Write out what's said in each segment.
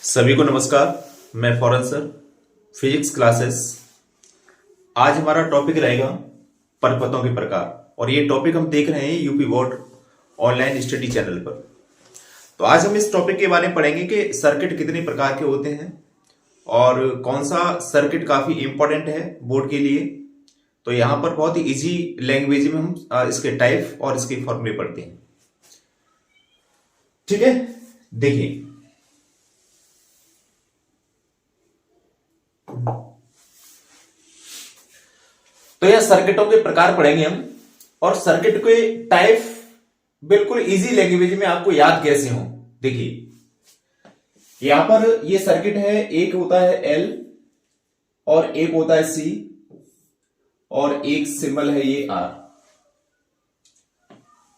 सभी को नमस्कार। मैं फौरन सर, फिजिक्स क्लासेस। आज हमारा टॉपिक रहेगा परपथों के प्रकार, और ये टॉपिक हम देख रहे हैं UP board online study channel पर। तो आज हम इस टॉपिक के बारे में पढ़ेंगे कि सर्किट कितने प्रकार के होते हैं और कौन सा सर्किट काफी इंपॉर्टेंट है बोर्ड के लिए। तो यहां पर बहुत ही इजी लैंग्वेज में हम इसके टाइप और इसके फॉर्मूले पढ़ते हैं। ठीक है, देखिए तो यह सर्किटों के प्रकार पढ़ेंगे हम, और सर्किट के टाइप बिल्कुल इजी लैंग्वेज में आपको याद कैसे हो। देखिए यहां पर ये सर्किट है, एक होता है एल और एक होता है सी और एक सिंबल है ये आर।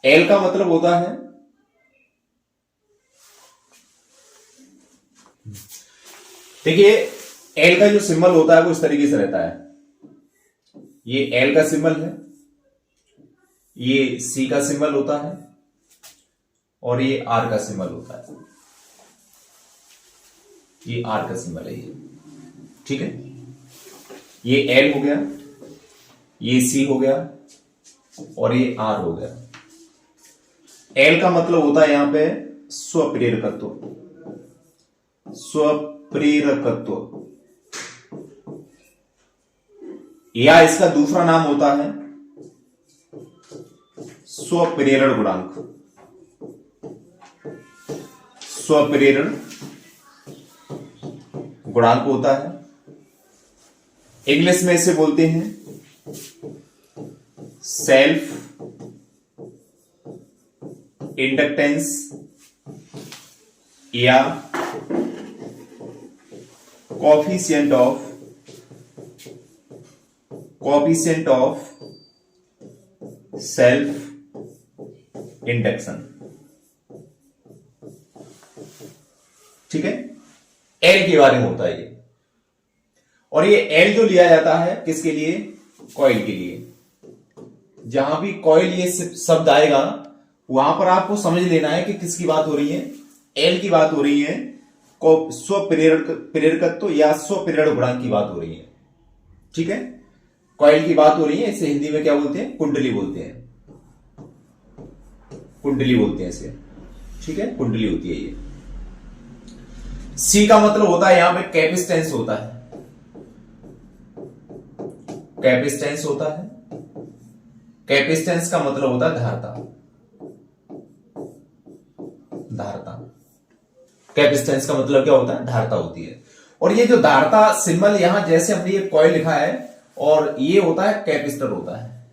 एल का मतलब होता है, देखिए एल का जो सिंबल होता है वो इस तरीके से रहता है। ये एल का सिंबल है, ये सी का सिंबल होता है और ये आर का सिंबल होता है। ये आर का सिंबल है ये, ठीक है। ये एल हो गया, ये सी हो गया और ये आर हो गया। एल का मतलब होता है यहां पे स्वप्रेरकत्व। स्वप्रेरकत्व या इसका दूसरा नाम होता है स्वप्रेरण गुणांक। स्वप्रेरण गुणांक होता है, इंग्लिश में इसे बोलते हैं सेल्फ इंडक्टेंस या कोएफिशिएंट ऑफ सेल्फ इंडक्शन। ठीक है, एल के बारे में होता है ये। और ये एल जो लिया जाता है किसके लिए? कॉइल के लिए। जहां भी कॉइल ये शब्द आएगा वहां पर आपको समझ लेना है कि किसकी बात हो रही है। एल की बात हो रही है, स्वप्रेरकत्व या स्वप्रेरण गुणांक की बात हो रही है। ठीक है, कॉइल की बात हो रही है। इसे हिंदी में क्या बोलते हैं? कुंडली बोलते हैं। कुंडली बोलते हैं इसे, ठीक है, कुंडली होती है ये। सी का मतलब होता है यहां पे कैपेसिटेंस होता है। कैपेसिटेंस होता है, कैपेसिटेंस का मतलब होता है धारता। धारता, कैपेसिटेंस का मतलब क्या होता है? धारता होती है। और ये जो धारता सिंबल यहां जैसे हमने ये कॉइल लिखा है, और ये होता है कैपेसिटर होता है।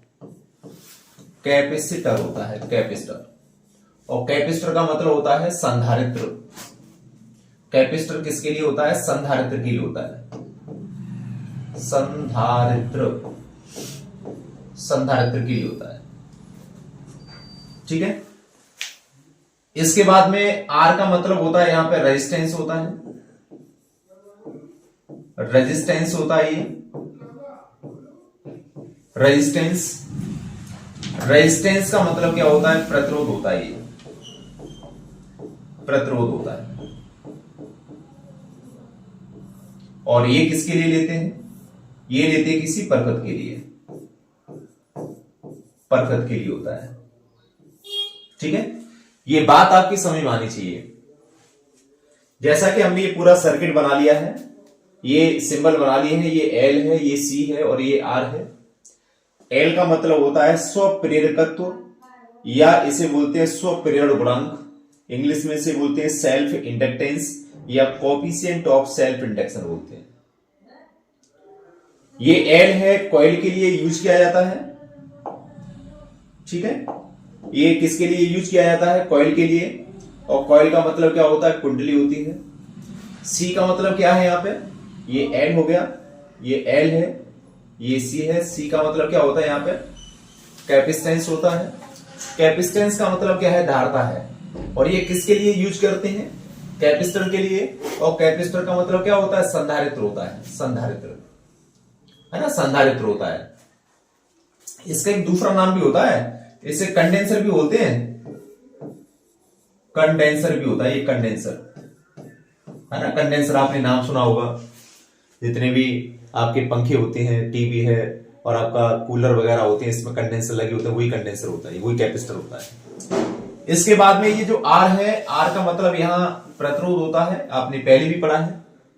कैपेसिटर होता है, कैपेसिटर। और कैपेसिटर का मतलब होता है संधारित्र। कैपेसिटर किसके लिए होता है? संधारित्र के लिए होता है। संधारित्र, संधारित्र के लिए होता है। ठीक है, इसके बाद में आर का मतलब होता है यहां पे रेजिस्टेंस होता है। रेजिस्टेंस होता है ये, रेजिस्टेंस। रेजिस्टेंस का मतलब क्या होता है? प्रतिरोध होता है ये, प्रतिरोध होता है। और ये किसके लिए लेते हैं? ये लेते हैं किसी परपथ के लिए। परपथ के लिए होता है। ठीक है, ये बात आपकी समझ में आनी चाहिए। जैसा कि हमने ये पूरा सर्किट बना लिया है, ये सिंबल बना लिए हैं, ये एल है, ये सी है और ये आर है। एल का मतलब होता है स्वप्रेरकत्व या इसे बोलते हैं स्वप्रेरण गुणांक। इंग्लिश में इसे बोलते हैं सेल्फ इंडक्टेंस या कोएफिशिएंट ऑफ सेल्फ इंडक्शन बोलते हैं। ये एल है, कॉइल के लिए यूज किया जाता है। ठीक है, ये किसके लिए यूज किया जाता है? कॉइल के लिए। और कॉइल का मतलब क्या होता है? कुंडली होती है। सी का मतलब क्या है? यहां पे ये एल हो गया, ये एल है, ये सी है। सी का मतलब क्या होता है? यहां पे कैपेसिटेंस होता है। कैपेसिटेंस का मतलब क्या है? धारता है। और ये किसके लिए यूज करते हैं? कैपेसिटर के लिए। और कैपेसिटर का मतलब क्या होता है? संधारित्र होता है। संधारित्र है ना, संधारित्र होता है। इसका एक दूसरा नाम भी होता है, इसे कंडेंसर भी बोलते हैं। कंडेंसर भी होता है, ये कंडेंसर है ना। कंडेंसर आपने नाम सुना होगा, जितने भी आपके पंखे होते हैं, टीवी है और आपका कूलर वगैरह होते हैं, इसमें कंडेंसर लगे होते हैं, वही कंडेंसर होता है, वही कैपेसिटर होता है। इसके बाद में ये जो आर है, आर का मतलब यहां प्रतिरोध होता है, आपने पहले भी पढ़ा है।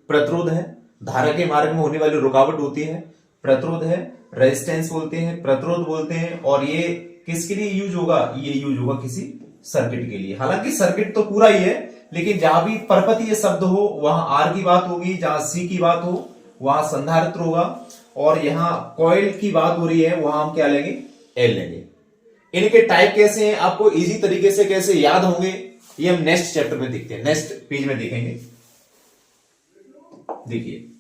प्रतिरोध है, धारा के मार्ग में होने वाली रुकावट होती है, प्रतिरोध है, रेजिस्टेंस बोलते हैं, प्रतिरोध बोलते हैं। और ये किसके लिए यूज होगा? ये यूज होगा किसी सर्किट के लिए। हालांकि सर्किट तो पूरा ही है, लेकिन जहां भी परपतीय शब्द हो वहां आर की बात होगी, जहां सी की बात हो वहां संधारित्र होगा, और यहां कॉइल की बात हो रही है वहां हम क्या लेंगे? एल लेंगे। इनके टाइप कैसे हैं, आपको इजी तरीके से कैसे याद होंगे, ये हम नेक्स्ट चैप्टर में देखते हैं, नेक्स्ट पेज में देखेंगे। देखिए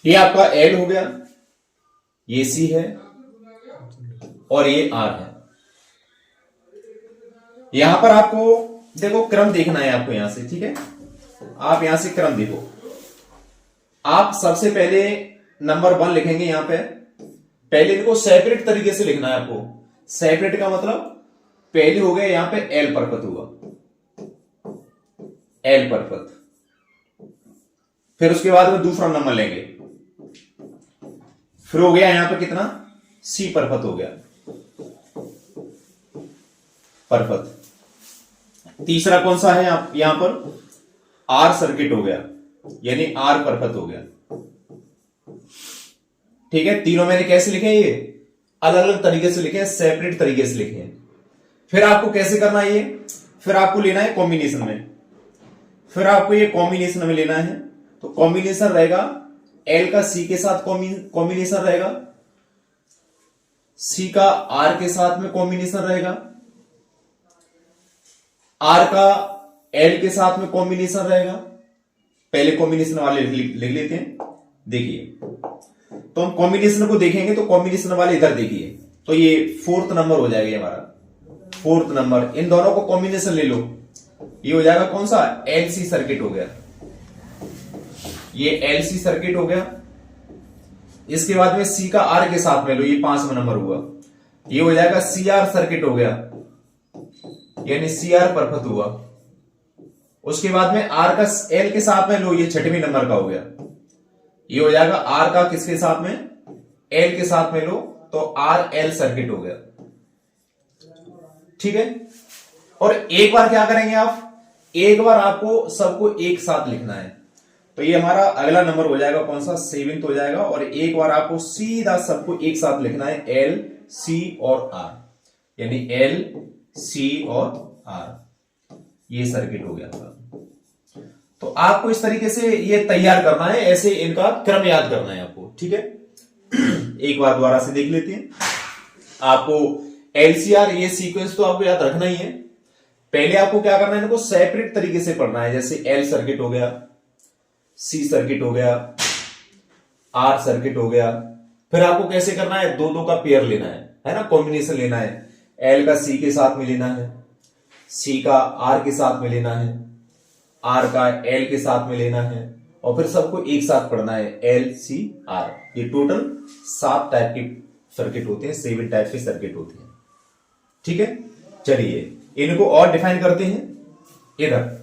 ये आपका एल हो गया, ये सी है और ये आर है। यहां पर आपको देखो क्रम देखना है आपको यहां से, ठीक है। आप यहां से क्रम देखो, आप सबसे पहले नंबर 1 लिखेंगे यहां पे। पहले इनको सेपरेट तरीके से लिखना है आपको। सेपरेट का मतलब पहले हो गया यहां पे एल परपथ होगा, एल परपथ। फिर उसके बाद में दूसरा नंबर लेंगे, फिर हो गया यहां पे कितना? सी परपथ हो गया, परपथ। तीसरा कौन सा है यहां पर? आर सर्किट हो गया, यानी आर परपथ हो गया, ठीक है। तीनों मैंने कैसे लिखे? ये अलग अलग तरीके से लिखे, सेपरेट तरीके से लिखे हैं। फिर आपको कैसे करना है ये? फिर आपको लेना है कॉम्बिनेशन में, फिर आपको ये कॉम्बिनेशन में लेना है। तो कॉम्बिनेशन रहेगा एल का सी के साथ कॉम्बिनेशन रहेगा, सी का आर के साथ में कॉम्बिनेशन रहेगा, आर का एल के साथ में कॉम्बिनेशन रहेगा। पहले कॉम्बिनेशन वाले लिख लेते हैं। देखिए तो हम कॉम्बिनेशन को देखेंगे, तो कॉम्बिनेशन वाले इधर देखिए, तो ये 4th नंबर हो जाएगा हमारा, 4th नंबर। इन दोनों को कॉम्बिनेशन ले लो, ये हो जाएगा कौन सा? एलसी सर्किट हो गया, ये एलसी सर्किट हो गया। इसके बाद में सी का आर के साथ में लो, ये 5वां नंबर हुआ, ये हो जाएगा सीआर सर्किट हो गया, यानी सीआर परपथ हुआ। उसके बाद में आर का एल के साथ में लो, ये 6वें नंबर का हो गया, ये हो जाएगा आर का किसके साथ में? एल के साथ में लो, तो आर एल सर्किट हो गया, ठीक है। और एक बार क्या करेंगे आप? एक बार आपको सबको एक साथ लिखना है, तो ये हमारा अगला नंबर हो जाएगा कौन सा? 7th हो जाएगा। और एक बार आपको सीधा सबको एक साथ लिखना है, एल सी और आर, यानी एल सी और आर, ये सर्किट हो गया। तो आपको इस तरीके से ये तैयार करना है, ऐसे इनका क्रम याद करना है आपको, ठीक है। एक बार दोबारा से देख लेते हैं। आपको एलसीआर ये सीक्वेंस तो आपको याद रखना ही है। पहले आपको क्या करना है? इनको सेपरेट तरीके से पढ़ना है, जैसे एल सर्किट हो गया, सी सर्किट हो गया, आर सर्किट हो गया। फिर आपको कैसे करना है? 2-2 का पेयर लेना है ना, कॉम्बिनेशन लेना है। एल का सी के साथ में लेना है, सी का आर के साथ में लेना है, आर का एल के साथ में लेना है, और फिर सबको एक साथ पढ़ना है, एल सी आर। ये टोटल 7 टाइप के सर्किट होते हैं, 7 टाइप के सर्किट होते हैं, ठीक है। चलिए इनको और डिफाइन करते हैं इधर।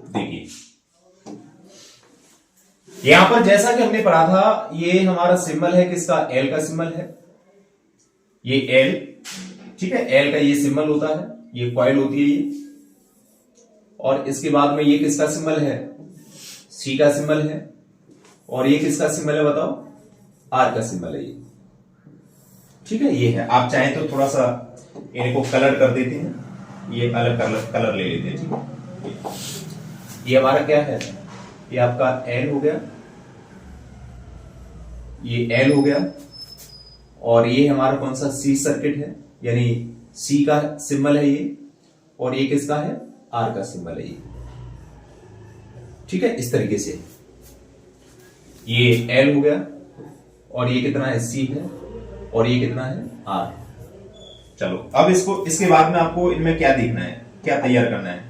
देखिए यहां पर जैसा कि हमने पढ़ा था, ये हमारा सिंबल है किसका? एल का सिंबल है, ये एल, ठीक है। एल का ये सिंबल होता है, ये कॉइल होती है ये। और इसके बाद में ये किसका सिंबल है? सी का सिंबल है। और ये किसका सिंबल है बताओ? आर का सिंबल है ये, ठीक है। ये है, आप चाहें तो थोड़ा सा इनको कलर कर देते हैं, ये अलग कलर ले लेते हैं, ठीक है। ये हमारा क्या है? ये आपका एल हो गया, ये एल हो गया। और ये हमारा कौन सा? सी सर्किट है, यानी सी का सिंबल है ये। और ये किसका है? आर का सिंबल है ये, ठीक है। इस तरीके से ये एल हो गया, और ये कितना है? सी है, और ये कितना है? आर। चलो अब इसके बाद में आपको इनमें क्या देखना है, क्या तैयार करना है?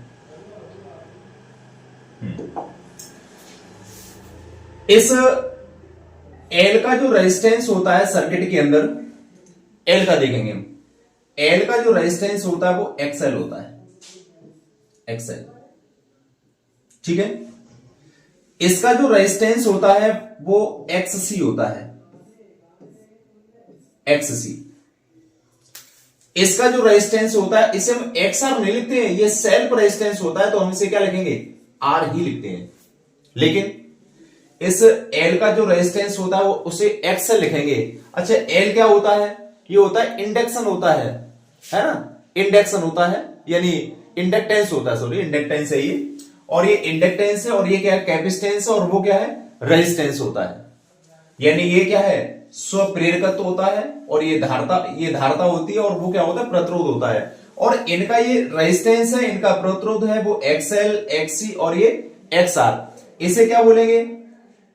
इस एल का जो रेजिस्टेंस होता है सर्किट के अंदर, एल का देखेंगे हम, एल का जो रेजिस्टेंस होता है वो एक्सएल होता है, एक्सएल, ठीक है। इसका जो रेजिस्टेंस होता है वो एक्ससी होता है, एक्ससी। इसका जो रेजिस्टेंस होता है इसे हम एक्सआर नहीं लिखते हैं, ये सेल्फ रेजिस्टेंस होता है तो हम इसे क्या लिखेंगे, आर ही लिखते हैं। लेकिन इस एल का जो रेजिस्टेंस होता है वो उसे एक्सएल लिखेंगे। अच्छा, एल क्या होता है, ये होता है इंडक्शन होता है ना, इंडक्शन होता है, यानी इंडक्टेंस होता है, सॉरी इंडक्टेंस है ये, और ये इंडक्टेंस है, और ये क्या है, कैपेसिटेंस है, और वो क्या है, रेजिस्टेंस होता है। यानी ये क्या है, स्वप्रेरकत्व होता है, और ये धारता होती है, और वो क्या होता है, प्रतिरोध होता है। और इनका ये रेजिस्टेंस है, इनका प्रतिरोध है वो एक्सएल, एक्ससी और ये एक्सआर। इसे क्या बोलेंगे,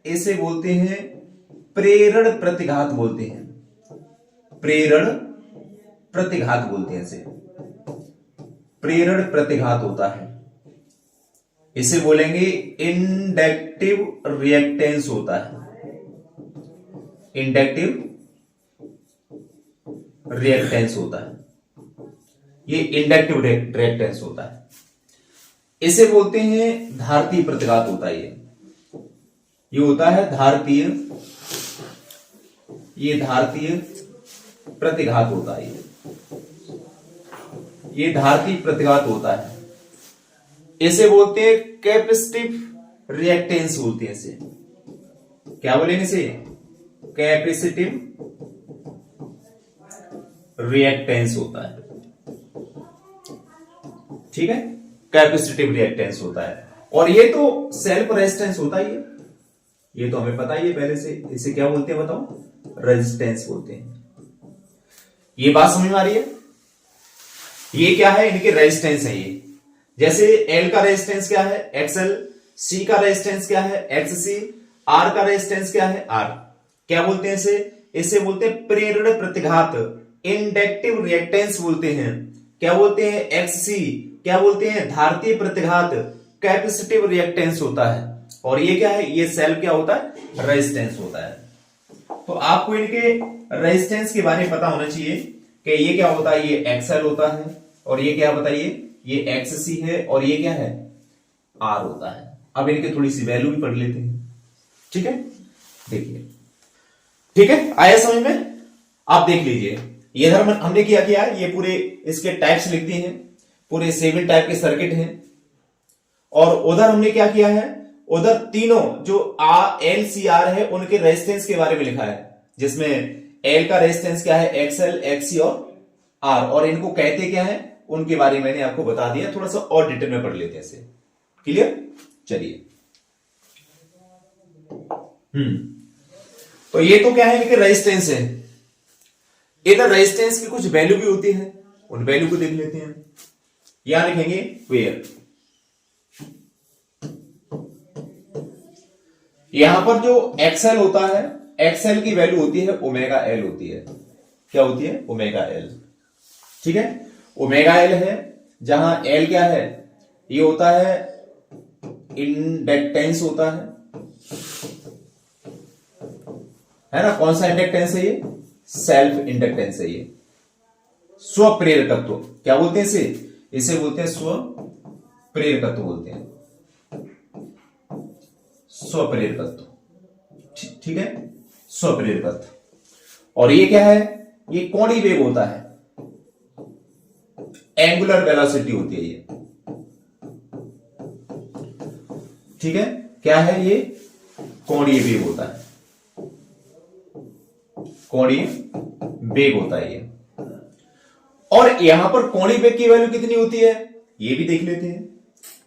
इसे बोलते हैं प्रेरण प्रतिघात बोलते हैं, प्रेरण प्रतिघात बोलते हैं इसे, प्रेरण प्रतिघात होता है। इसे बोलेंगे इंडक्टिव रिएक्टेंस होता है, इंडक्टिव रिएक्टेंस होता है, ये इंडक्टिव रिएक्टेंस होता है। इसे बोलते हैं धारतीय प्रतिघात होता है, ये होता है धारतीय, ये धारतीय प्रतिघात होता है, ये धारतीय प्रतिघात होता है। इसे बोलते हैं कैपेसिटिव रिएक्टेंस बोलते हैं इसे, क्या बोलेंगे इसे, कैपेसिटिव रिएक्टेंस होता है, ठीक है, कैपेसिटिव रिएक्टेंस होता है। और ये तो सेल्फ रेजिस्टेंस होता ही है, ये तो हमें पता ही है पहले से। इसे क्या बोलते हैं बताओ, रेजिस्टेंस बोलते हैं। ये बात समझ में आ रही है, ये क्या है, इनके रेजिस्टेंस है ये। जैसे एल का रेजिस्टेंस क्या है, एक्सएल, सी का रेजिस्टेंस क्या है, एक्ससी, आर का रेजिस्टेंस क्या है, आर। क्या बोलते हैं इसे, इसे बोलते हैं प्रेरण प्रतिघात, इंडक्टिव रिएक्टेंस बोलते हैं। क्या बोलते हैं, एक्ससी, क्या बोलते हैं, धारतीय प्रतिघात, कैपेसिटिव रिएक्टेंस होता है। और ये क्या है, ये सेल्फ क्या होता है, रेजिस्टेंस होता है। तो आपको इनके रेजिस्टेंस के बारे में पता होना चाहिए कि ये क्या होता है, ये एक्सएल होता है, और ये क्या बताइए, ये एक्ससी है, और ये क्या है, आर होता है। अब इनके थोड़ी सी वैल्यू भी पढ़ लेते हैं, ठीक है। देखिए, ठीक है, आया समझ में। आप देख लीजिए, ये इधर हमने क्या किया, ये पूरे इसके टाइप्स लिख दिए हैं, पूरे 7 टाइप के सर्किट हैं। और उधर हमने क्या किया है, उधर तीनों जो एल सी आर है उनके रेजिस्टेंस के बारे में लिखा है, जिसमें एल का रेजिस्टेंस क्या है, एक्सएल, एक्ससी और आर, और इनको कहते क्या है उनके बारे में मैंने आपको बता दिया। थोड़ा सा और डिटेल में पढ़ लेते हैं इसे, क्लियर। चलिए, तो ये तो क्या है, इनके रेजिस्टेंस है। इधर रेजिस्टेंस की कुछ वैल्यू भी होती है, उन वैल्यू को देख लेते हैं। यहां लिखेंगे वेयर, यहां पर जो एक्सएल होता है, एक्सएल की वैल्यू होती है ओमेगा एल होती है। क्या होती है, ओमेगा एल, ठीक है। ओमेगा एल है, जहां एल क्या है, ये होता है इंडक्टेंस होता है ना। कौन सा इंडक्टेंस है ये, सेल्फ इंडक्टेंस है ये, स्वप्रेरकत्व। क्या बोलते हैं इसे, इसे बोलते हैं स्वप्रेरकत्व बोलते हैं, स्वप्रेरकत्व, ठीक है, स्वप्रेरकत्व। और ये क्या है, ये कोणीय वेग होता है, एंगुलर वेलोसिटी होती है ये, ठीक है। क्या है ये, कोणीय वेग होता है, कोणीय वेग होता है ये। और यहां पर कोणीय वेग की वैल्यू कितनी होती है, ये भी देख लेते हैं।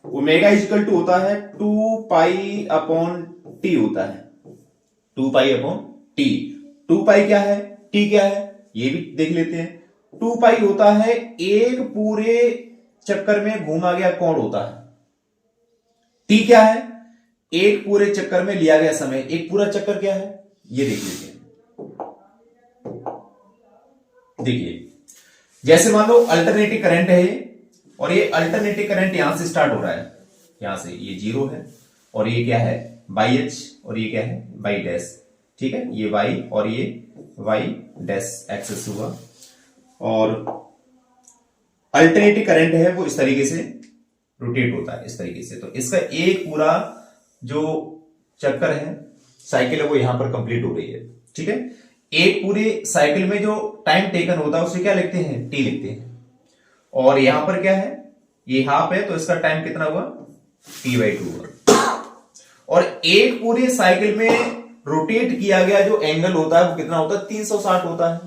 ओमेगा इक्वल टू होता है 2 पाई अपॉन टी होता है, 2 पाई अपॉन टी। 2 पाई क्या है, टी क्या है, ये भी देख लेते हैं। 2 पाई होता है एक पूरे चक्कर में घूमा गया कोण होता है। टी क्या है, एक पूरे चक्कर में लिया गया समय। एक पूरा चक्कर क्या है, ये देख लेते हैं। देखिए, जैसे मान लो अल्टरनेटिव करंट है ये, और ये अल्टरनेटिव करंट यहां से स्टार्ट हो रहा है, यहां से ये 0 है, और ये क्या है बाई एच, और ये क्या है बाई डैश, ठीक है, ये y और ये y डैश एक्सेस हुआ, और अल्टरनेटिव करंट है वो इस तरीके से रोटेट होता है, इस तरीके से। तो इसका एक पूरा जो चक्कर है, साइकिल है, वो यहां पर कंप्लीट हो रही है, ठीक है। एक पूरी साइकिल में जो टाइम टेकन होता है उसे क्या लिखते हैं, टी लिखते हैं। और यहां पर क्या है, ये हाफ है, तो इसका टाइम कितना हुआ, t/2 हुआ। और एक पूरे साइकिल में रोटेट किया गया जो एंगल होता है वो कितना होता है, 360 होता है,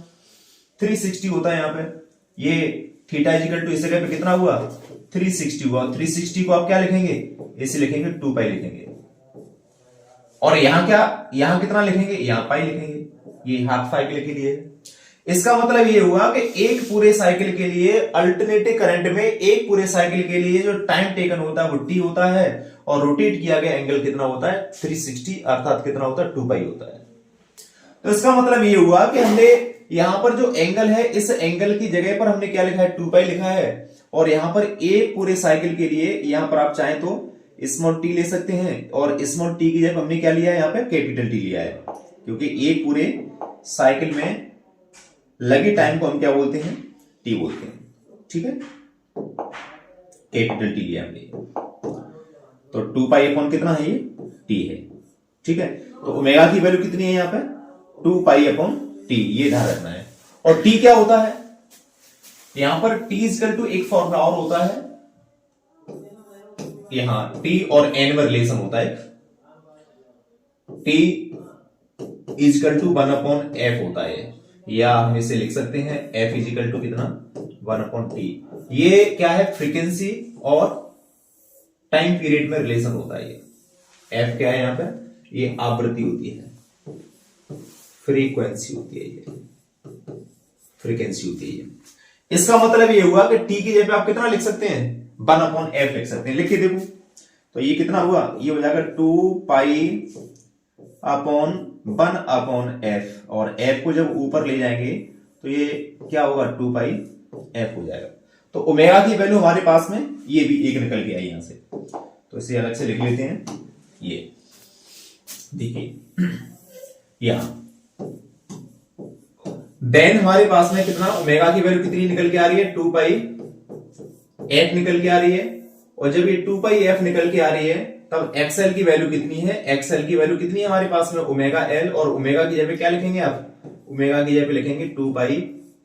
360 होता है। यहां पे ये थीटा इजिकल टू इस जगह पे कितना हुआ, 360 हुआ। 360 को आप क्या लिखेंगे, ऐसे लिखेंगे, 2 पाई लिखेंगे। और यहां क्या, यहां कितना लिखेंगे, यहां पाई लिखेंगे, ये हाफ साइकिल के लिए। इसका मतलब ये हुआ कि एक पूरे साइकिल के लिए अल्टरनेटिव करंट में एक पूरे साइकिल के लिए जो टाइम टेकन होता है वो टी होता है, और रोटेट किया गया एंगल कितना होता है, 360, अर्थात कितना होता है, 2 पाई होता है। तो इसका मतलब ये हुआ कि हमने यहां पर जो एंगल है, इस एंगल की जगह पर हमने क्या लिखा है, 2 पाई लिखा है। और यहां पर एक पूरे साइकिल के लिए यहां पर आप चाहें तो स्मॉल टी ले सकते हैं, और स्मॉल टी की जगह हमने क्या लिया है, यहां पर कैपिटल टी लिया है, क्योंकि एक पूरे साइकिल में लगे टाइम को हम क्या बोलते हैं, टी बोलते हैं, ठीक है। कैपिटल टी लिया हमने, तो 2 पाई अपॉन कितना है, ये टी है, ठीक है। तो ओमेगा की वैल्यू कितनी है यहां पर, 2 पाई अपॉन टी, ये ध्यान रखना है। और टी क्या होता है, यहां पर टी इक्वल टू एक फॉर्मूला और होता है, यहां टी और एन में रिलेशन होता है, टी इक्वल टू 1/f होता है, या हम इसे लिख सकते हैं f इक्वल टू कितना, 1/t। ये क्या है, फ्रीक्वेंसी और टाइम पीरियड में रिलेशन होता है। ये f क्या है यहां पे, ये आवृत्ति होती है, फ्रीक्वेंसी होती है, ये फ्रीक्वेंसी होती है। इसका मतलब ये हुआ कि t की जगह पे आप कितना लिख सकते हैं, 1/f लिख सकते हैं। लिखिए देखो, तो ये कितना हुआ, ये हो जाएगा 2 पाई अपॉन 1/f, और f को जब ऊपर ले जाएंगे तो ये क्या होगा, 2 पाई f हो जाएगा। तो ओमेगा की वैल्यू हमारे पास में ये भी एक निकल गया यहां से, तो इसे अलग से लिख लेते हैं। ये देखिए यहां देन हमारे पास में कितना, ओमेगा की वैल्यू कितनी निकल के आ रही है, 2 पाई f निकल के आ रही है। और जब ये 2 पाई f निकल के आ रही है तब XL की वैल्यू कितनी है, XL की वैल्यू कितनी है हमारे पास में, ओमेगा L, और ओमेगा की जगह पे क्या लिखेंगे आप, ओमेगा की जगह पे लिखेंगे 2 पाई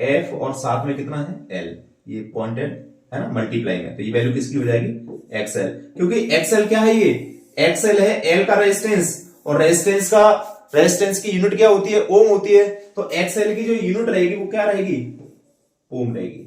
f, और साथ में कितना है, L, ये पॉइंटेड है ना, मल्टीप्लाई में, तो ये वैल्यू किसकी हो जाएगी, XL। क्योंकि XL क्या है, ये XL है L का रेजिस्टेंस, और रेजिस्टेंस की यूनिट क्या होती है, ओम होती है। तो XL की जो यूनिट रहेगी वो क्या रहेगी, ओम रहेगी,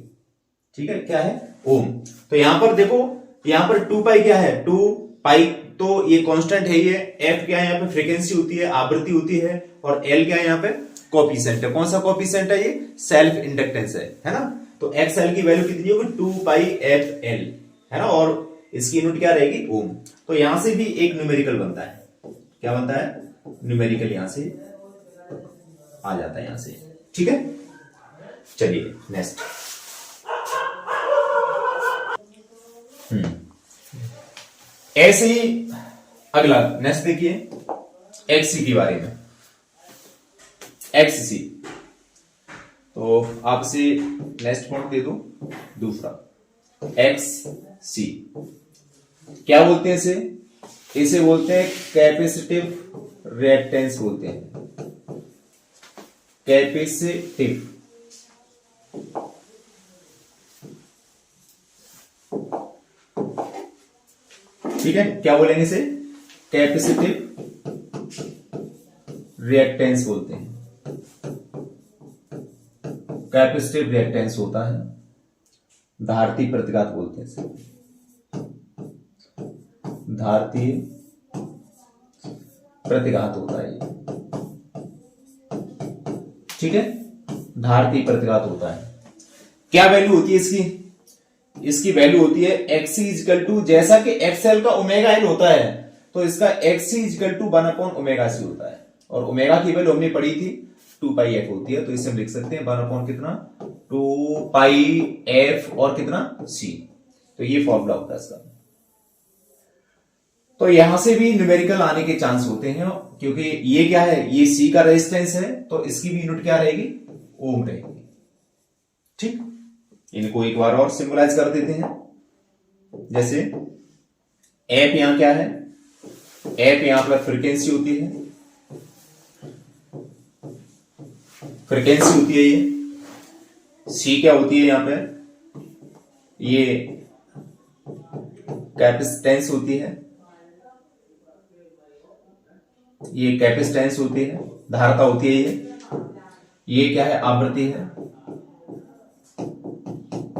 ठीक है, क्या है, ओम। तो यहां पर देखो, यहां पर 2 पाई क्या है, 2 पाई, तो ये कांस्टेंट है, ये f क्या है, यहाँ पे फ्रीक्वेंसी होती है, आवृत्ति होती है, और L क्या है, यहाँ पे कोफिशिएंट है। कौन सा कोफिशिएंट है, ये सेल्फ इंडक्टेंस है ना। तो XL की वैल्यू कितनी होगी, 2 पाई FL है ना, और इसकी यूनिट क्या रहेगी, ओम। तो यहां से भी एक न्यूमेरिकल बनता है, क्या बनता है, न्यूमेरिकल यहां से आ जाता है, यहां से, ठीक है। चलिए नेक्स्ट, ऐसे ही अगला नेक्स्ट देखिए, XC के बारे में, XC। तो आपसे नेक्स्ट पॉइंट दे दो, दूसरा XC क्या बोलते हैं, इसे बोलते हैं कैपेसिटिव रिएक्टेंस बोलते हैं, कैपेसिटिव, ठीक है। क्या बोलेंगे इसे, कैपेसिटिव रिएक्टेंस बोलते हैं, कैपेसिटिव रिएक्टेंस होता है, धारती प्रतिघात बोलते हैं इसे, धारती प्रतिघात होता है ये, ठीक है, धारती प्रतिघात होता है। क्या वैल्यू होती है इसकी वैल्यू होती है XC इक्वल टू, जैसा कि XL का ओमेगा L होता है तो इसका XC इक्वल टू 1/ओमेगा C होता है, और ओमेगा की वैल्यू हमने पढ़ी थी 2 पाई f होती है, तो इसे हम लिख सकते हैं 1/ कितना, 2 पाई f और कितना C। तो ये फॉर्मूला होता है इसका, तो यहां से भी न्यूमेरिकल आने के चांस होते हैं, क्योंकि ये क्या है, ये सी का रेजिस्टेंस है, तो इसकी भी यूनिट क्या रहेगी, ओम रहेगी। ठीक, इनको एक बार और सिंबलाइज कर देते हैं। जैसे एफ यहां क्या है, एफ यहां पर फ्रीक्वेंसी होती है, फ्रीक्वेंसी होती है ये, सी क्या होती है यहां पे, ये कैपेसिटेंस होती है, ये कैपेसिटेंस होती है, धारता होती है ये क्या है, आवृत्ति है,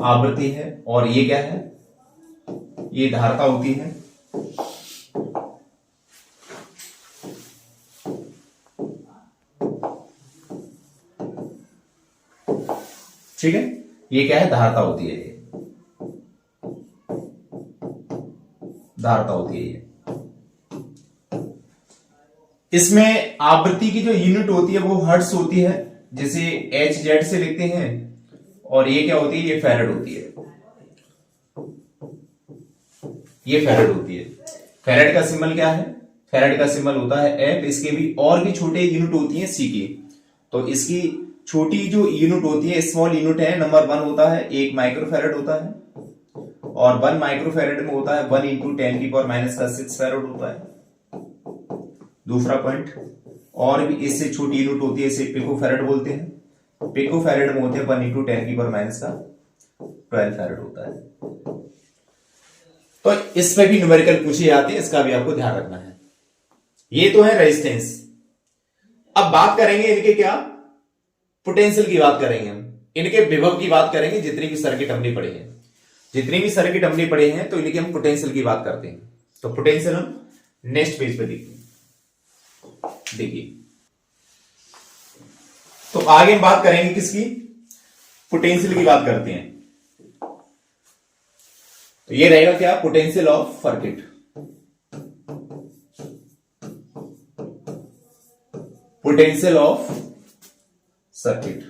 आवृत्ति है, और ये क्या है, ये धारता होती है। ठीक है, ये क्या है, धारता होती है, ये धारता होती है ये। इसमें आवृत्ति की जो यूनिट होती है वो हर्ट्ज होती है, जिसे एच जेड से लिखते हैं, और ये क्या होती है, ये फैराड होती है, ये फैराड होती है। फैराड का सिंबल क्या है, फैराड का सिंबल होता है एफ। इसके भी और भी छोटे यूनिट होती है सी की, तो इसकी छोटी जो यूनिट होती है, स्मॉल यूनिट है, नंबर 1 होता है, 1 माइक्रोफैराड होता है, और 1 माइक्रोफैराड में होता है 1 × 10⁻⁶ फैराड होता है। दूसरा पॉइंट, और भी इससे छोटी यूनिट होती है, इसे पिकोफैराड बोलते हैं, पिकोफैराड में होते हैं 1 × 10⁻12 फैराड होता है। तो इसमें भी न्यूमेरिकल पूछे जाते हैं, इसका भी आपको ध्यान रखना है। ये तो है रेजिस्टेंस। अब बात करेंगे इनके क्या, पोटेंशियल की बात करेंगे हम, इनके विभव की बात करेंगे। जितनी भी सर्किट हमने पढ़े हैं, जितनी भी सर्किट हमने पढ़े हैं, तो इनके हम पोटेंशियल की बात करते हैं। तो पोटेंशियल हम नेक्स्ट पेज पे देखिए। तो आगे हम बात करेंगे किसकी, पोटेंशियल की बात करते हैं। तो ये रहेगा क्या, potential of circuit, potential of circuit,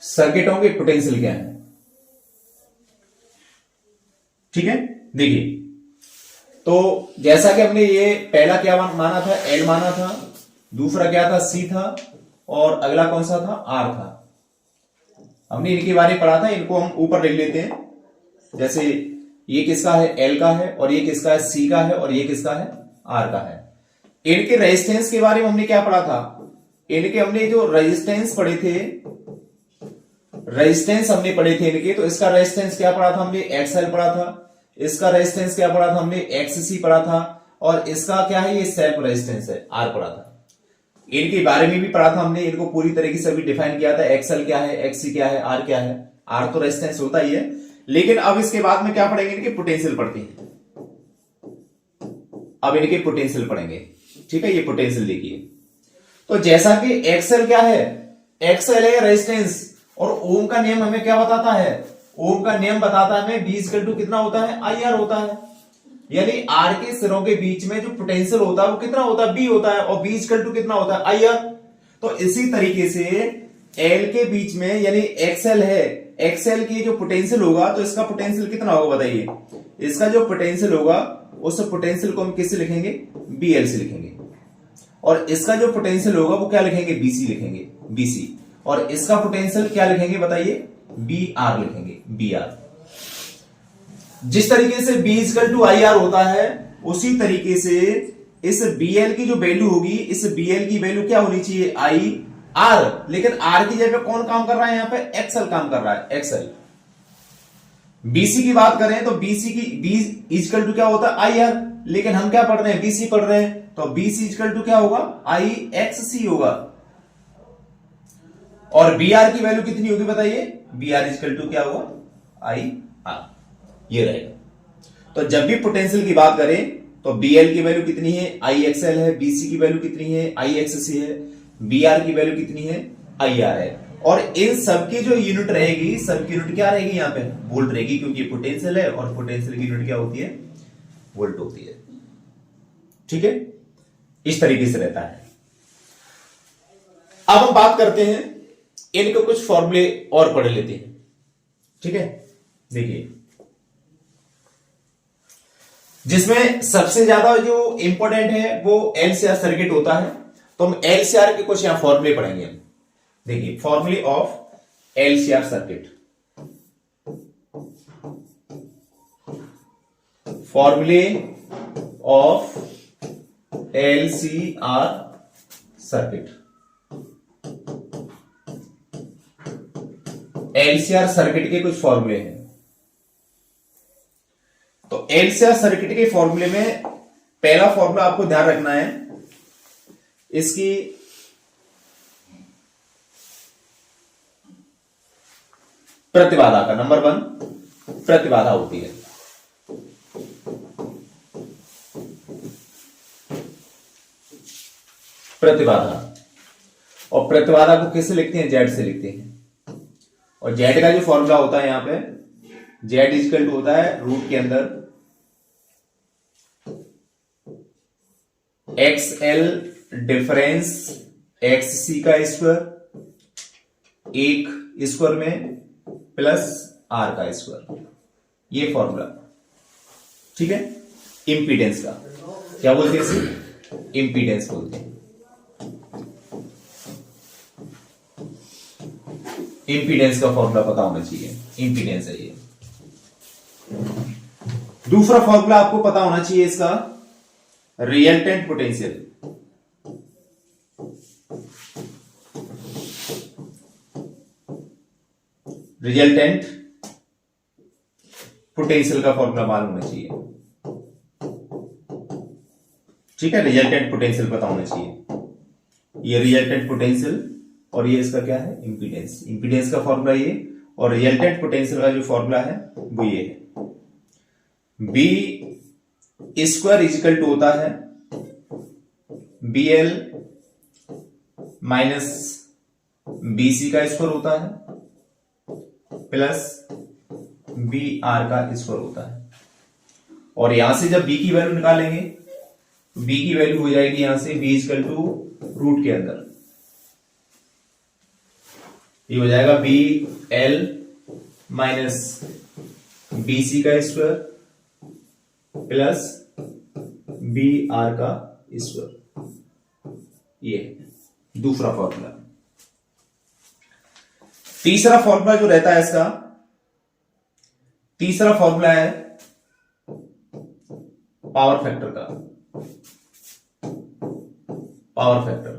सर्किटों के पोटेंशियल क्या है। ठीक है, देखिए, तो जैसा कि हमने ये पहला क्या माना था, एल माना था, दूसरा क्या था, सी था, और अगला कौन सा था, आर था। हमने इनके बारे में पढ़ा था, इनको हम ऊपर लिख लेते हैं। जैसे ये किसका है, एल का है, और ये किसका है, सी का है, और ये किसका है, आर का है। इनके रेजिस्टेंस के बारे में हमने क्या पढ़ा था, इनके हमने जो रेजिस्टेंस पढ़े थे, रेजिस्टेंस हमने पढ़े थे इनके, तो इसका रेजिस्टेंस क्या पढ़ा था हमने, एक्सएल पढ़ा था, इसका रेजिस्टेंस क्या पढ़ा था हमने, एक्ससी पढ़ा था, और इसका क्या है, ये सेल्फ रेजिस्टेंस है, आर पढ़ा था। इनके बारे में भी पढ़ा था हमने, इनको पूरी तरीके से भी डिफाइन किया था, एक्सएल क्या है, एक्ससी क्या है, आर क्या है। आर तो रेजिस्टेंस होता ही है, लेकिन अब इसके बाद में क्या पढ़ेंगे, इनके पोटेंशियल पढ़ते हैं। अब इनके पोटेंशियल पढ़ेंगे, ठीक है। ये पोटेंशियल देखिए, तो जैसा कि एक्सएल क्या है, एक्सएल है रेजिस्टेंस, और ओम का नियम हमें क्या बताता है, ओम का नियम बताता है हमें V = कितना होता है, IR होता है। यानी आर के सिरों के बीच में जो पोटेंशियल होता है वो कितना होता है, B होता है, और V = कितना होता है, IR। तो इसी तरीके से L के बीच में, यानी एक्सएल है, एक्सएल की जो पोटेंशियल होगा, तो इसका पोटेंशियल कितना होगा बताइए। इसका जो पोटेंशियल होगा, उस पोटेंशियल को हम किससे लिखेंगे, BL से लिखेंगे, और इसका जो पोटेंशियल होगा वो क्या लिखेंगे, BC लिखेंगे, BC, और इसका पोटेंशियल क्या लिखेंगे बताइए, BR लिखेंगे, BR। जिस तरीके से B = IR होता है, उसी तरीके से इस BL की जो वैल्यू होगी, इस BL की वैल्यू क्या होनी चाहिए, IR। लेकिन R की जगह कौन काम कर रहा है, यहां पे XL काम कर रहा है, XL। BC की बात करें तो BC की B = क्या होता है, IR, लेकिन हम क्या पढ़ रहे हैं, BC पढ़ रहे हैं, तो BC = क्या होगा, IXC होगा। और BR की वैल्यू कितनी होगी बताइए, BR = क्या होगा, IR। ये रहेगा। तो जब भी पोटेंशियल की बात करें तो BL की वैल्यू कितनी है, IXL है, BC की वैल्यू कितनी है, IXC है, BR की वैल्यू कितनी है, IR है। और इन सबकी जो यूनिट रहेगी, सबकी यूनिट क्या रहेगी, यहां पे वोल्ट रहेगी, क्योंकि पोटेंशियल है, और पोटेंशियल की यूनिट क्या होती है, वोल्ट होती है। ठीक है, इस तरीके से रहता है। अब हम बात करते हैं, इनके कुछ फॉर्मूले और पढ़ लेते हैं। ठीक है, देखिए, जिसमें सबसे ज्यादा जो इंपॉर्टेंट है वो एलसीआर सर्किट होता है। तो हम एलसीआर के कुछ यहां फॉर्मूले पढ़ेंगे हम। देखिए फॉर्मूले ऑफ एलसीआर सर्किट, फॉर्मूले of LCR circuit. LCR circuit के कुछ फॉर्मूले हैं। तो एलसीआर सर्किट के फॉर्मूले में पहला फॉर्मूला आपको ध्यान रखना है, इसकी प्रतिबाधा का। नंबर 1 प्रतिबाधा होती है। प्रतिबाधा, और प्रतिबाधा को किससे लिखते हैं? जेड से लिखते हैं। और जेड का जो फॉर्मूला होता है यहां पे, जेड इक्वल टू होता है रूट के अंदर एक्सएल डिफरेंस एक्ससी का स्क्वायर, एक स्क्वायर में प्लस आर का स्क्वायर, ये फॉर्मूला। ठीक है, इंपीडेंस का क्या बोलते हैं? इसे इंपीडेंस बोलते हैं। इंपीडेंस का फॉर्मूला पता होना चाहिए, इंपीडेंस है ये। दूसरा फॉर्मूला आपको पता होना चाहिए इसका, रिजल्टेंट पोटेंशियल। रिजल्टेंट पोटेंशियल का फॉर्मूला मालूम होना चाहिए। ठीक है, रिजल्टेंट पोटेंशियल पता होना चाहिए। ये रिजल्टेंट पोटेंशियल और ये इसका क्या है? इंपीडेंस। इंपीडेंस का फॉर्मूला ये, और रिजल्टेंट पोटेंशियल का जो फॉर्मूला है वो ये है, बी स्क्वायर इजिकल टू होता है b l minus b c का स्क्वायर होता है प्लस बी आर का स्क्वायर होता है। और यहां से जब बी की वैल्यू निकालेंगे तो बी की वैल्यू हो जाएगी यहां से बी इजिकल टू रूट के अंदर, ये हो जाएगा b l minus b c का स्क्वायर प्लस बी आर का स्क्वायर। ये दूसरा फॉर्मूला। तीसरा फॉर्मूला जो रहता है इसका, तीसरा फॉर्मूला है पावर फैक्टर का। पावर फैक्टर,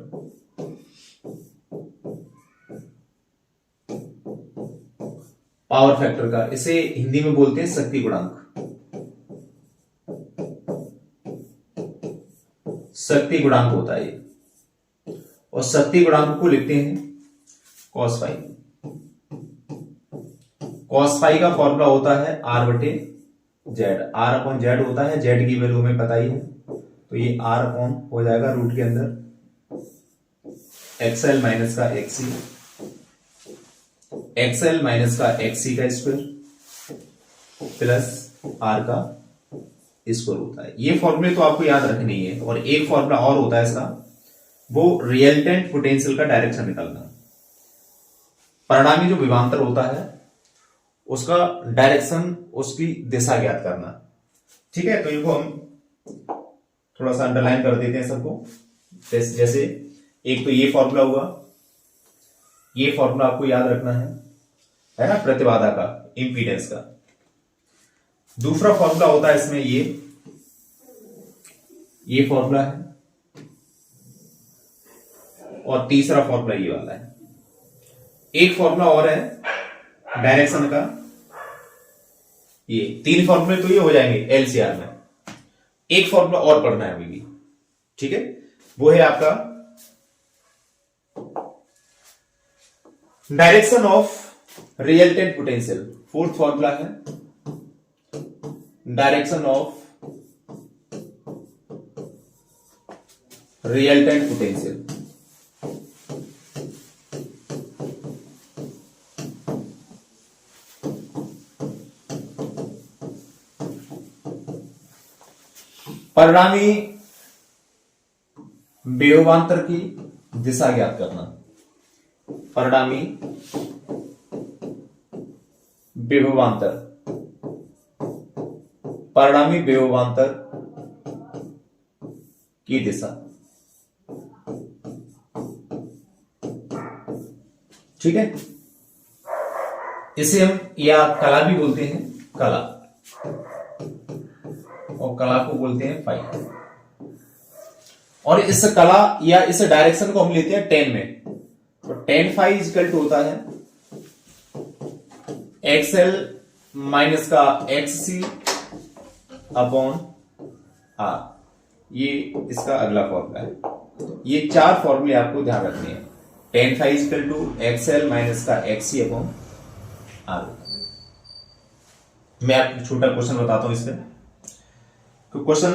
पावर फैक्टर का इसे हिंदी में बोलते हैं शक्ति गुणांक। शक्ति गुणांक होता है ये, और शक्ति गुणांक को लिखते हैं कॉस फाई। कॉस फाई का फॉर्मूला होता है आर बटे जेड। आर अपॉन जेड होता है, जेड की वैल्यू हमें पता ही है, तो ये आर अपॉन हो जाएगा रूट के अंदर एक्सएल माइनस का एक्सी, एक्सएल माइनस का एक्सी का स्क्वायर प्लस आर का स्क्वायर होता है। ये फॉर्मूले तो आपको याद रखनी है। और एक फॉर्मूला और होता है इसका, वो रिजल्टेंट पोटेंशियल का डायरेक्शन निकालना। परिणामी जो विभवांतर होता है उसका डायरेक्शन, उसकी दिशा ज्ञात करना। ठीक है, तो इनको हम थोड़ा सा अंडरलाइन कर देते हैं सबको। जैसे एक तो ये फॉर्मूला हुआ, ये फॉर्मूला आपको याद रखना है ना, प्रतिबाधा का, इंपीडेंस का। दूसरा फॉर्मूला होता है इसमें ये फॉर्मूला है, और तीसरा फॉर्मूला ये वाला है। एक फॉर्मूला और है डायरेक्शन का। ये तीन फॉर्मूले तो ये हो जाएंगे एलसीआर में। एक फॉर्मूला और पढ़ना है अभी भी। ठीक है, वो है आपका direction of resultant potential. Fourth formula है डायरेक्शन ऑफ रिजल्टेंट पोटेंशियल। परिणामी विभवांतर की दिशा ज्ञात करना। परिणामी विभवांतर, परिणामी विभवांतर की दिशा। ठीक है, इसे हम या कला भी बोलते हैं, कला, और कला को बोलते हैं फाई। और इस कला या इस डायरेक्शन को हम लेते हैं टेन में, तो टेन फाई इक्वल टू होता है एक्सएल माइनस का एक्स सी अपॉन आर। ये इसका अगला फॉर्मूला है। ये चार फॉर्मूले आपको ध्यान रखने हैं। Tan phi equal to XL minus का एक्स सी अपॉन आर। मैं आपको छोटा क्वेश्चन बताता हूं इसमें, तो क्वेश्चन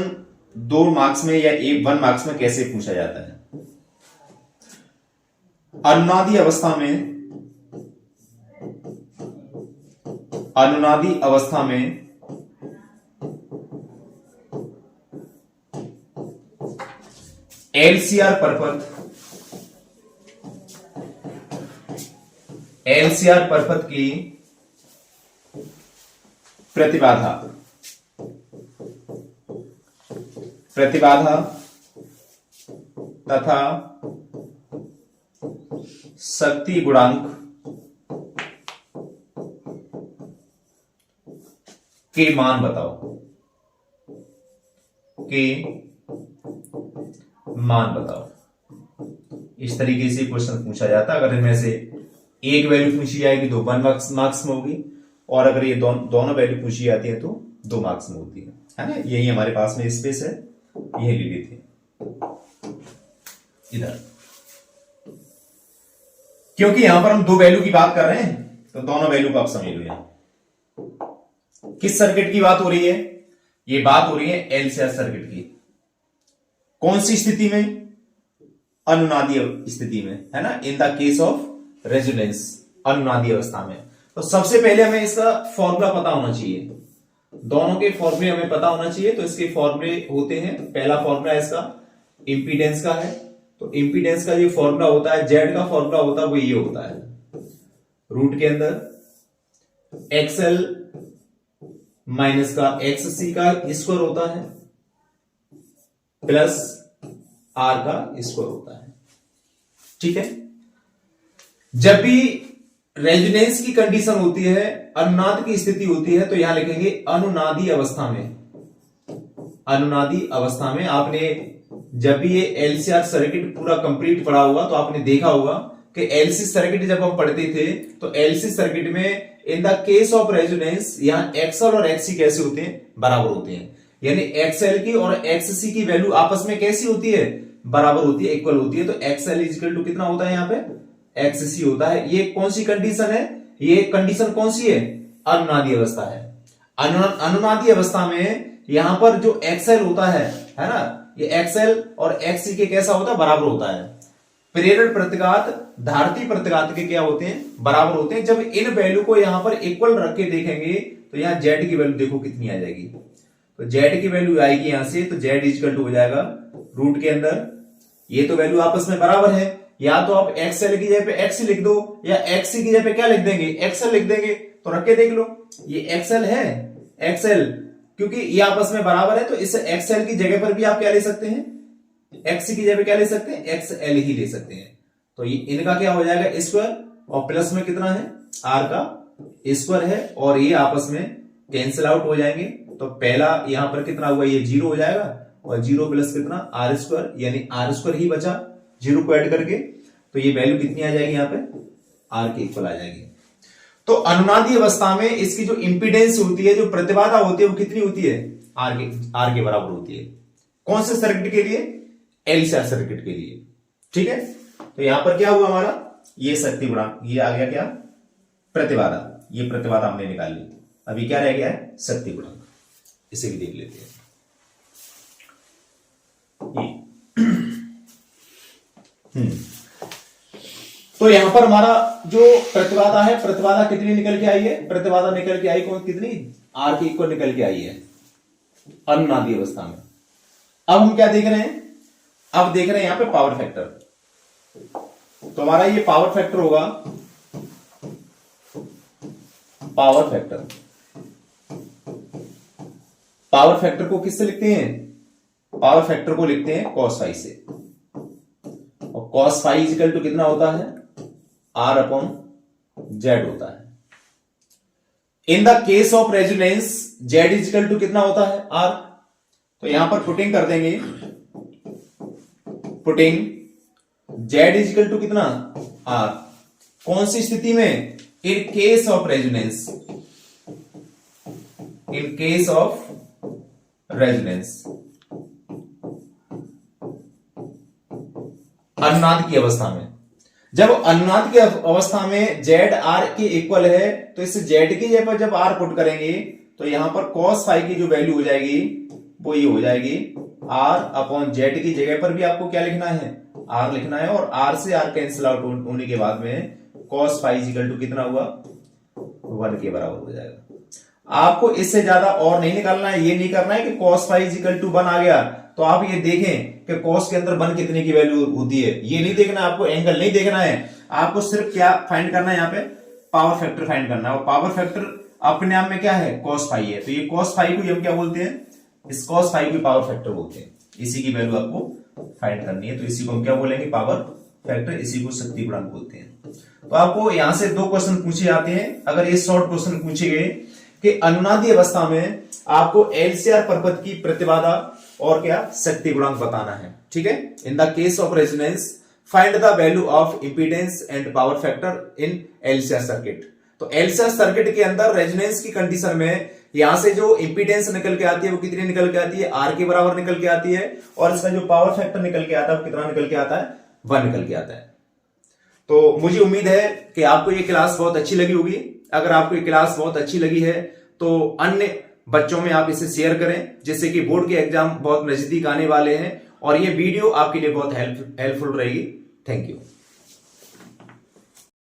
2 मार्क्स में या 1 मार्क्स में कैसे पूछा जाता है। अनुनादी अवस्था में एलसीआर परपथ की प्रतिबाधा तथा शक्ति गुणांक के मान बताओ, इस तरीके से क्वेश्चन पूछा जाता है। अगर इनमें से एक वैल्यू पूछी जाएगी तो 1 मार्क्स में होगी, और अगर ये दोनों वैल्यू पूछी जाती है तो 2 मार्क्स में होती है ना। यही हमारे पास में स्पेस है, यही ले लेते हैं इधर, क्योंकि यहां पर हम 2 वैल्यू की बात कर रहे हैं, तो दोनों वैल्यू को आप समझ लो। यहां किस सर्किट की बात हो रही है? ये बात हो रही है एलसीआर सर्किट की। कौन सी स्थिति में? अनुनादी स्थिति में, है ना, in the case of resonance, अनुनादी अवस्था में। तो सबसे पहले हमें इसका फॉर्मूला पता होना चाहिए, दोनों के फॉर्मूले हमें पता होना चाहिए। तो इसके फॉर्मूले होते हैं, पहला फॉर्मूला इसका इंपीडेंस का है, तो इंपीडेंस का जो फॉर्मूला होता है, जेड का फॉर्मूला होता है वो ये होता है, रूट के अंदर एक्सएल माइनस का एक्स सी का स्क्वायर होता है प्लस आर का स्क्वायर होता है। ठीक है, जब भी रेजोनेंस की कंडीशन होती है, अनुनाद की स्थिति होती है, तो यहां लिखेंगे अनुनादी अवस्था में। अनुनादी अवस्था में आपने जब भी ये एलसीआर सर्किट पूरा कंप्लीट पढ़ा होगा तो आपने देखा होगा कि एलसी सर्किट जब हम पढ़ते थे तो एलसी सर्किट में इन द केस ऑफ रेजोनेंस यहां एक्सएल और एक्ससी कैसे होते हैं? बराबर होते हैं। यानी एक्सएल की और एक्ससी की वैल्यू आपस में कैसी होती है? बराबर होती है, इक्वल होती है। तो एक्सएल इक्वल टू कितना होता है यहां पे? एक्ससी होता है। ये कौन सी कंडीशन है? ये कंडीशन कौन सी है? अनुनादी अवस्था है। अनुनादी अवस्था में यहां पर जो एक्सएल होता है ना, ये एक्सएल और एक्ससी के कैसा होता है? बराबर होता है। प्रेरण प्रतिघात धारती प्रतिघात के क्या होते हैं? बराबर होते हैं। जब इन वैल्यू को यहां पर इक्वल रख के देखेंगे तो यहां जेड की वैल्यू देखो कितनी आ जाएगी। तो जेड की वैल्यू आएगी यहां से, तो जेड इक्वल टू हो जाएगा रूट के अंदर, ये तो वैल्यू आपस में बराबर है। या तो आप एक्सएल की जगह पे एक्स लिख दो, या एक्ससी की जगह पे क्या लिख देंगे? एक्सएल लिख देंगे। तो रख के देख लो, ये एक्सएल है, एक्सएल, क्योंकि ये आपस में बराबर है, तो इस एक्सएल की जगह पर भी आप क्या ले सकते हैं? एक्ससी की जगह पे क्या ले सकते हैं? एक्सएल ही ले सकते हैं। तो ये इनका क्या हो जाएगा? स्क्वायर, और प्लस में कितना है? आर का स्क्वायर है, और ये आपस में कैंसिल आउट हो जाएंगे। तो पहला यहां पर कितना हुआ? ये 0 हो जाएगा, और 0 प्लस कितना? आर स्क्वायर, यानी आर स्क्वायर ही बचा 0 को ऐड करके। तो ये वैल्यू कितनी आ जाएगी? यहां पे आर के इक्वल आ जाएगी। तो अनुनादी अवस्था में इसकी जो इंपीडेंस होती है, जो प्रतिबाधा होती है, वो कितनी होती है? आर के बराबर होती है। कौन से सर्किट के लिए? एलसीआर सर्किट के लिए। ठीक है, तो यहां पर क्या हुआ हमारा? ये शक्ति गुणांक, ये आ गया क्या? प्रतिबाधा। ये प्रतिबाधा हमने निकाल ली। अभी क्या रह गया है? शक्ति गुणांक। इसे भी देख लेते हैं। तो यहां पर हमारा जो प्रतिबाधा है, प्रतिबाधा कितनी निकल के आई है? प्रतिबाधा निकल के आई कौन? कितनी? आर के इक्वल निकल के आई है अनुनादी अवस्था में। अब हम क्या देख रहे हैं? अब देख रहे हैं यहां पे पावर फैक्टर। तो हमारा ये पावर फैक्टर होगा, पावर फैक्टर पावर फैक्टर को किससे लिखते हैं? पावर फैक्टर को लिखते हैं cos फाई से, और cos फाई इजिकल टू कितना होता है? R अपॉन Z होता है। In the case of resonance Z equal to कितना होता है? R। तो यहां पर पुटिंग कर देंगे, पुटिंग Z इजिकल टू कितना? R। कौन सी स्थिति में? In case of resonance, in case of resonance, अनुनाद की अवस्था में। जब अनुनाद की अवस्था में Z R के इक्वल है, तो इस Z की जगह पर जब R पुट करेंगे तो यहां पर cos फाई की जो वैल्यू हो जाएगी वो ये हो जाएगी R अपॉन Z की जगह पर भी आपको क्या लिखना है? R लिखना है, और R से R कैंसिल आउट होने के बाद में cos फाई इक्वल टू कितना हुआ? 1 के बराबर हो जाएगा। आपको इससे ज्यादा और नहीं निकालना है, ये नहीं करना है कि cos फाई इक्वल टू 1 आ गया तो आप ये देखें कि cos के अंदर 1 कितने की वैल्यू होती है, ये नहीं देखना है आपको, एंगल नहीं देखना है आपको, सिर्फ क्या फाइंड करना है? यहाँ पे पावर फैक्टर फाइंड करना है, और पावर फैक्टर अपने आप में क्या है? cos फाई है। तो ये cos फाई को हम क्या बोलते हैं? इस cos फाई को पावर फैक्टर बोलते हैं। इसी की वैल्यू आपको फाइंड करनी है, तो इसी को हम क्या बोलेंगे? Power factor. इसी को शक्ति गुणांक बोलते हैं। तो आपको यहां से 2 क्वेश्चन पूछे जाते हैं। अगर ये शॉर्ट क्वेश्चन पूछे गए कि अनुनादी अवस्था में आपको एलसीआर परपथ की प्रतिबाधा और क्या शक्ति गुणांक बताना है, ठीक है। In the case of resonance find the value of impedance and power factor in LCR circuit. तो एलसीआर सर्किट के अंदर रेजोनेंस की कंडीशन में यहां से जो इंपीडेंस निकल के आती है वो कितनी निकल के आती है? आर के बराबर निकल के आती है, और इसका जो पावर फैक्टर निकल के आता है वो कितना निकल के आता है? 1 निकल के आता है। तो मुझे उम्मीद है कि आपको ये क्लास बहुत अच्छी लगी होगी। अगर आपको ये क्लास बहुत अच्छी लगी है तो अन्य बच्चों में आप इसे शेयर करें, जिससे कि बोर्ड के एग्जाम बहुत नजदीक आने वाले हैं और ये वीडियो आपके लिए बहुत हेल्पफुल रहेगी। Thank you.